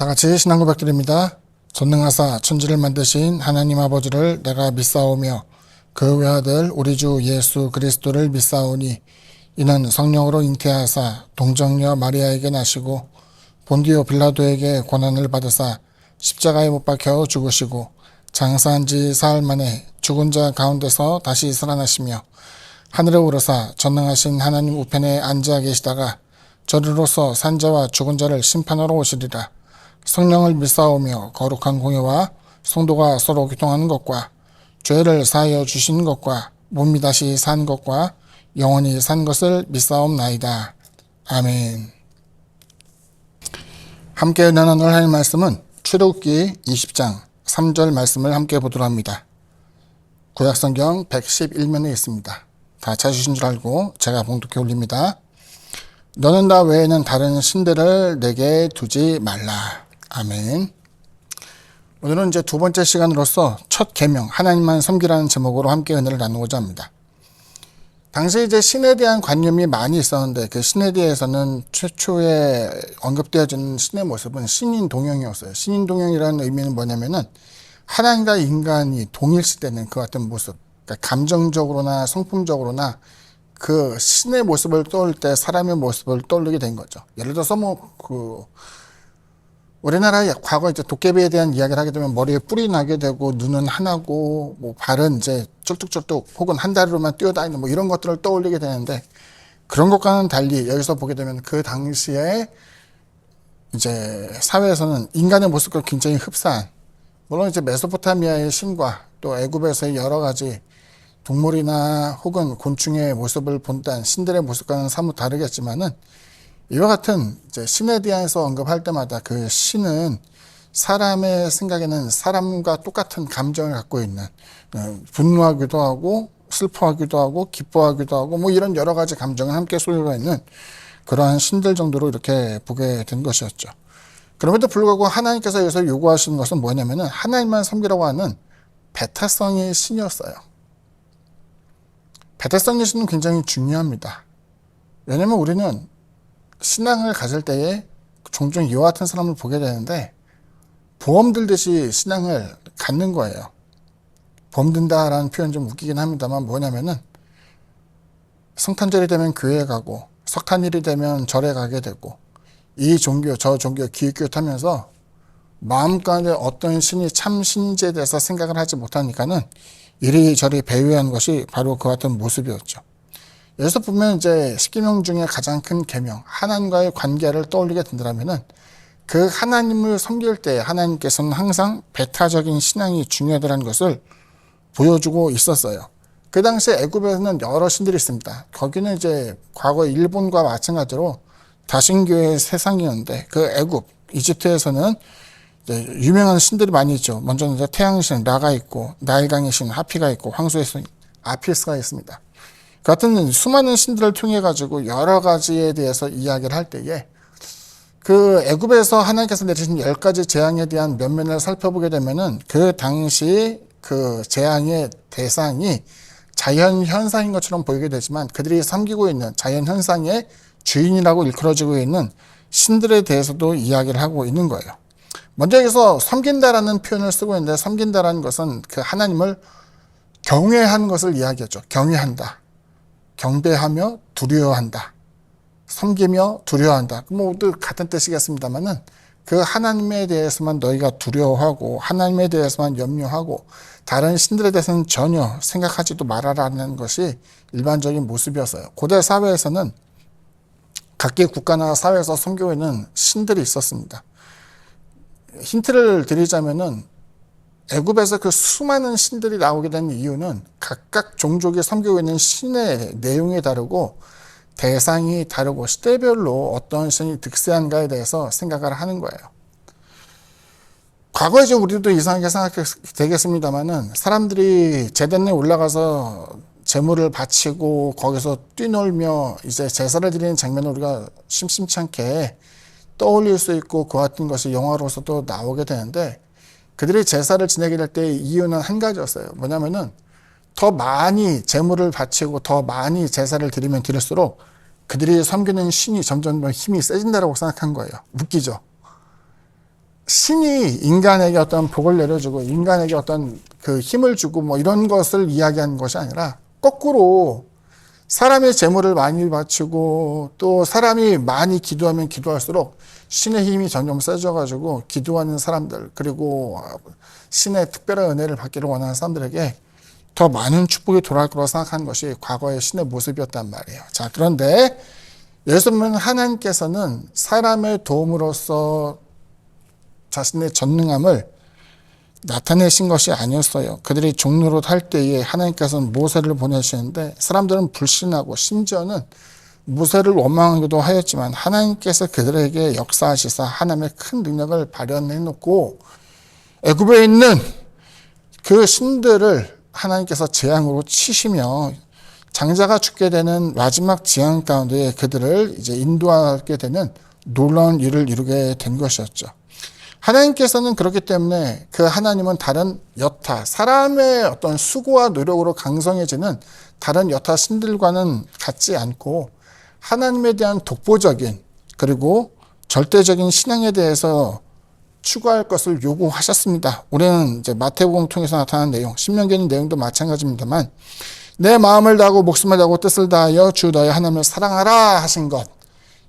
다 같이 신앙 고백드립니다. 전능하사 천지를 만드신 하나님 아버지를 내가 믿사오며 그 외아들 우리 주 예수 그리스도를 믿사오니 이는 성령으로 잉태하사 동정녀 마리아에게 나시고 본디오 빌라도에게 고난을 받으사 십자가에 못 박혀 죽으시고 장사한 지 사흘 만에 죽은 자 가운데서 다시 살아나시며 하늘에 오르사 전능하신 하나님 우편에 앉아 계시다가 저리로서 산자와 죽은 자를 심판하러 오시리라. 성령을 믿사오며 거룩한 공예와 성도가 서로 교통하는 것과 죄를 사하여 주시는 것과 몸이 다시 산 것과 영원히 산 것을 믿사옵나이다. 아멘. 함께 나눌 하나님의 말씀은 출애굽기 20장 3절 말씀을 함께 보도록 합니다. 구약성경 111면에 있습니다. 다 찾으신 줄 알고 제가 봉독해 올립니다. 너는 나 외에는 다른 신들을 내게 두지 말라. 아멘. 오늘은 이제 두 번째 시간으로서 첫 계명 하나님만 섬기라는 제목으로 함께 은혜를 나누고자 합니다. 당시 이제 신에 대한 관념이 많이 있었는데 그 신에 대해서는 최초에 언급되어지는 신의 모습은 신인동형이었어요. 신인동형이라는 의미는 뭐냐면은 하나님과 인간이 동일시되는 그 같은 모습. 그러니까 감정적으로나 성품적으로나 그 신의 모습을 떠올 때 사람의 모습을 떠올리게 된 거죠. 예를 들어서 우리나라의 과거 이제 도깨비에 대한 이야기를 하게 되면 머리에 뿔이 나게 되고 눈은 하나고 발은 이제 쫄뚝쫄뚝 혹은 한 다리로만 뛰어다니는 이런 것들을 떠올리게 되는데 그런 것과는 달리 여기서 보게 되면 그 당시에 이제 사회에서는 인간의 모습과 굉장히 흡사한 물론 이제 메소포타미아의 신과 또 애굽에서의 여러 가지 동물이나 혹은 곤충의 모습을 본다는 신들의 모습과는 사뭇 다르겠지만은 이와 같은 이제 신에 대해서 언급할 때마다 그 신은 사람의 생각에는 사람과 똑같은 감정을 갖고 있는 분노하기도 하고 슬퍼하기도 하고 기뻐하기도 하고 이런 여러 가지 감정을 함께 소유가 있는 그러한 신들 정도로 이렇게 보게 된 것이었죠. 그럼에도 불구하고 하나님께서 여기서 요구하시는 것은 뭐냐면은 하나님만 섬기라고 하는 배타성의 신이었어요. 배타성의 신은 굉장히 중요합니다. 왜냐면 우리는 신앙을 가질 때에 종종 이와 같은 사람을 보게 되는데 보험 들듯이 신앙을 갖는 거예요. 보험 든다라는 표현 좀 웃기긴 합니다만 뭐냐면은 성탄절이 되면 교회에 가고 석탄일이 되면 절에 가게 되고 이 종교 저 종교 기웃기웃하면서 마음가운데 어떤 신이 참 신인지에 대해서 생각을 하지 못하니까는 이리저리 배회하는 것이 바로 그 같은 모습이었죠. 여기서 보면 이제 십계명 중에 가장 큰 계명 하나님과의 관계를 떠올리게 된다면은 그 하나님을 섬길 때 하나님께서는 항상 배타적인 신앙이 중요하다는 것을 보여주고 있었어요. 그 당시에 애굽에서는 여러 신들이 있습니다. 거기는 이제 과거 일본과 마찬가지로 다신교의 세상이었는데 그 애굽 이집트에서는 이제 유명한 신들이 많이 있죠. 먼저는 이제 태양신 라가 있고 나일강의 신 하피가 있고 황소의 신 아피스가 있습니다. 같은 수많은 신들을 통해 가지고 여러 가지에 대해서 이야기를 할 때에 그 애굽에서 하나님께서 내리신 10가지 재앙에 대한 면면을 살펴보게 되면은 그 당시 그 재앙의 대상이 자연 현상인 것처럼 보이게 되지만 그들이 섬기고 있는 자연 현상의 주인이라고 일컬어지고 있는 신들에 대해서도 이야기를 하고 있는 거예요. 먼저 여기서 섬긴다라는 표현을 쓰고 있는데 섬긴다라는 것은 그 하나님을 경외한 것을 이야기하죠. 경외한다. 경배하며 두려워한다. 섬기며 두려워한다. 모두 같은 뜻이겠습니다만은 그 하나님에 대해서만 너희가 두려워하고 하나님에 대해서만 염려하고 다른 신들에 대해서는 전혀 생각하지도 말아라는 것이 일반적인 모습이었어요. 고대 사회에서는 각기 국가나 사회에서 섬기고 있는 신들이 있었습니다. 힌트를 드리자면은 애굽에서 그 수많은 신들이 나오게 된 이유는 각각 종족이 섬기고 있는 신의 내용이 다르고 대상이 다르고 시대별로 어떤 신이 득세한가에 대해서 생각을 하는 거예요. 과거에 이제 우리도 이상하게 생각하게 되겠습니다만은 사람들이 제단에 올라가서 제물을 바치고 거기서 뛰놀며 이제 제사를 드리는 장면을 우리가 심심치 않게 떠올릴 수 있고 그 같은 것이 영화로서도 나오게 되는데 그들이 제사를 지내게 될 때 이유는 한 가지였어요. 뭐냐면은 더 많이 제물을 바치고 더 많이 제사를 드리면 드릴수록 그들이 섬기는 신이 점점 더 힘이 세진다라고 생각한 거예요. 웃기죠? 신이 인간에게 어떤 복을 내려주고 인간에게 어떤 그 힘을 주고 뭐 이런 것을 이야기하는 것이 아니라 거꾸로 사람의 재물을 많이 바치고 또 사람이 많이 기도하면 기도할수록 신의 힘이 점점 세져가지고 기도하는 사람들 그리고 신의 특별한 은혜를 받기를 원하는 사람들에게 더 많은 축복이 돌아올 거라고 생각하는 것이 과거의 신의 모습이었단 말이에요. 자, 그런데 예수님은 하나님께서는 사람의 도움으로써 자신의 전능함을 나타내신 것이 아니었어요. 그들이 종로로 탈 때에 하나님께서는 모세를 보내시는데 사람들은 불신하고 심지어는 모세를 원망하기도 하였지만 하나님께서 그들에게 역사하시사 하나님의 큰 능력을 발현해 놓고 애굽에 있는 그 신들을 하나님께서 재앙으로 치시며 장자가 죽게 되는 마지막 재앙 가운데 그들을 이제 인도하게 되는 놀라운 일을 이루게 된 것이었죠. 하나님께서는 그렇기 때문에 그 하나님은 다른 여타, 사람의 어떤 수고와 노력으로 강성해지는 다른 여타 신들과는 같지 않고 하나님에 대한 독보적인 그리고 절대적인 신앙에 대해서 추구할 것을 요구하셨습니다. 우리는 이제 마태복음 통해서 나타난 내용, 신명기의 내용도 마찬가지입니다만 내 마음을 다하고 목숨을 다하고 뜻을 다하여 주 너의 하나님을 사랑하라 하신 것,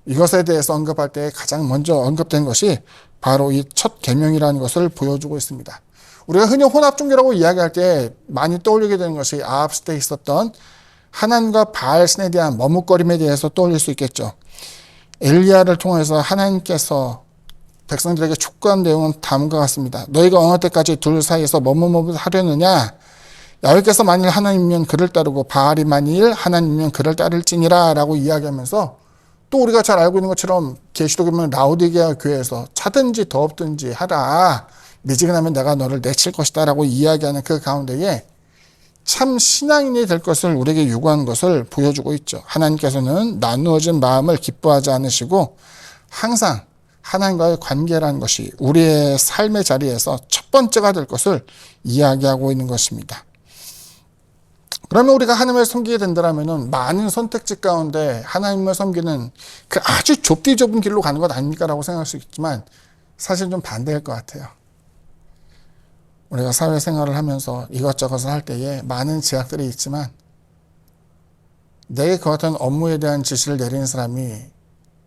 이것에 대해서 언급할 때 가장 먼저 언급된 것이 바로 이 첫 계명이라는 것을 보여주고 있습니다. 우리가 흔히 혼합종교라고 이야기할 때 많이 떠올리게 되는 것이 아합 때 있었던 하나님과 바알 신에 대한 머뭇거림에 대해서 떠올릴 수 있겠죠. 엘리야를 통해서 하나님께서 백성들에게 촉구한 내용은 다음과 같습니다. 너희가 어느 때까지 둘 사이에서 머뭇머뭇하려느냐? 야훼께서 만일 하나님이면 그를 따르고 바알이 만일 하나님이면 그를 따를지니라 라고 이야기하면서 또 우리가 잘 알고 있는 것처럼 계시록에 보면 라오디게아 교회에서 차든지 더웠든지 하라. 미지근하면 내가 너를 내칠 것이다 라고 이야기하는 그 가운데에 참 신앙인이 될 것을 우리에게 요구하는 것을 보여주고 있죠. 하나님께서는 나누어진 마음을 기뻐하지 않으시고 항상 하나님과의 관계라는 것이 우리의 삶의 자리에서 첫 번째가 될 것을 이야기하고 있는 것입니다. 그러면 우리가 하나님을 섬기게 된다면 많은 선택지 가운데 하나님을 섬기는 그 아주 좁디 좁은 길로 가는 것 아닙니까? 라고 생각할 수 있지만 사실 좀 반대일 것 같아요. 우리가 사회생활을 하면서 이것저것을 할 때에 많은 제약들이 있지만 내게 그 같은 업무에 대한 지시를 내리는 사람이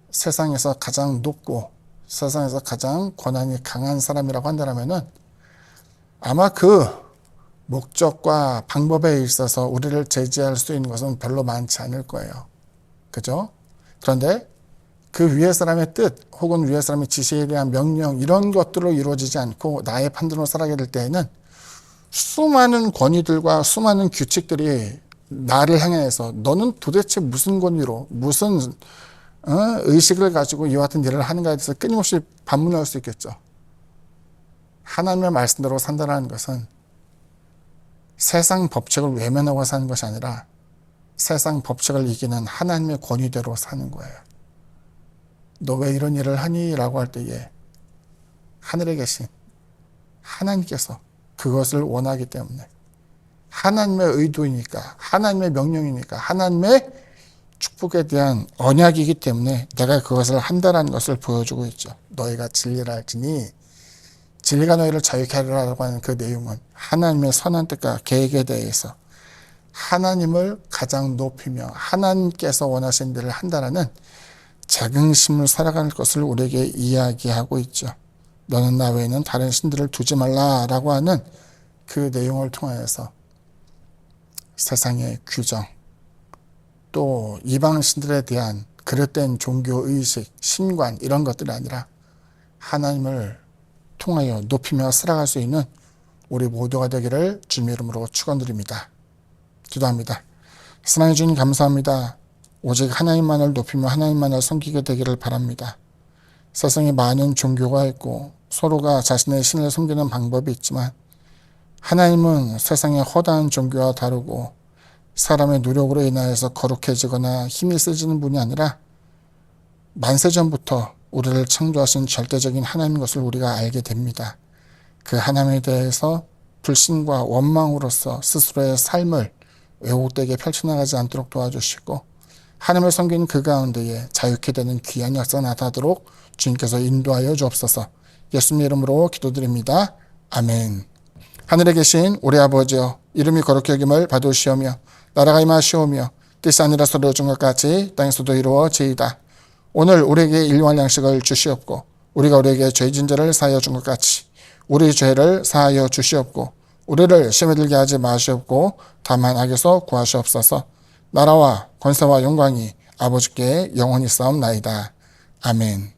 세상에서 가장 높고 세상에서 가장 권한이 강한 사람이라고 한다면 아마 그 목적과 방법에 있어서 우리를 제지할 수 있는 것은 별로 많지 않을 거예요. 그죠? 그런데 그 위에 사람의 뜻 혹은 위에 사람의 지시에 대한 명령 이런 것들로 이루어지지 않고 나의 판단으로 살아가게 될 때에는 수많은 권위들과 수많은 규칙들이 나를 향해서 너는 도대체 무슨 권위로 무슨 의식을 가지고 이와 같은 일을 하는가에 대해서 끊임없이 반문할 수 있겠죠. 하나님의 말씀대로 산다는 것은 세상 법칙을 외면하고 사는 것이 아니라 세상 법칙을 이기는 하나님의 권위대로 사는 거예요. 너 왜 이런 일을 하니? 라고 할 때에 하늘에 계신 하나님께서 그것을 원하기 때문에 하나님의 의도이니까 하나님의 명령이니까 하나님의 축복에 대한 언약이기 때문에 내가 그것을 한다는 것을 보여주고 있죠. 너희가 진리를 알지니 진리가 너희를 자유케 하리라고 하는 그 내용은 하나님의 선한 뜻과 계획에 대해서 하나님을 가장 높이며 하나님께서 원하시는 일을 한다라는 자긍심을 살아가는 것을 우리에게 이야기하고 있죠. 너는 나 외에는 다른 신들을 두지 말라라고 하는 그 내용을 통해서 세상의 규정 또 이방 신들에 대한 그릇된 종교의식, 신관 이런 것들이 아니라 하나님을 통하여 높이며 살아갈 수 있는 우리 모두가 되기를 주님의 이름으로 축원드립니다. 기도합니다. 사랑해 주님 감사합니다. 오직 하나님만을 높이며 하나님만을 섬기게 되기를 바랍니다. 세상에 많은 종교가 있고 서로가 자신의 신을 섬기는 방법이 있지만 하나님은 세상의 허다한 종교와 다르고 사람의 노력으로 인하여서 거룩해지거나 힘이 세지는 분이 아니라 만세전부터 우리를 창조하신 절대적인 하나님인 것을 우리가 알게 됩니다. 그 하나님에 대해서 불신과 원망으로서 스스로의 삶을 왜곡되게 펼쳐나가지 않도록 도와주시고 하나님을 섬기는 그 가운데에 자유케 되는 귀한 역사가 나타나도록 주님께서 인도하여 주옵소서. 예수님 이름으로 기도드립니다. 아멘. 하늘에 계신 우리 아버지여, 이름이 거룩히 여김을 받으시오며 나라가 임하시오며 뜻이 하늘에서 이루어진 것 같이 땅에서도 이루어지이다. 오늘 우리에게 일용할 양식을 주시옵고 우리가 우리에게 죄 진 자를 사하여 준 것 같이 우리 죄를 사하여 주시옵고 우리를 시험에 들게 하지 마시옵고 다만 악에서 구하시옵소서. 나라와 권세와 영광이 아버지께 영원히 싸움나이다. 아멘.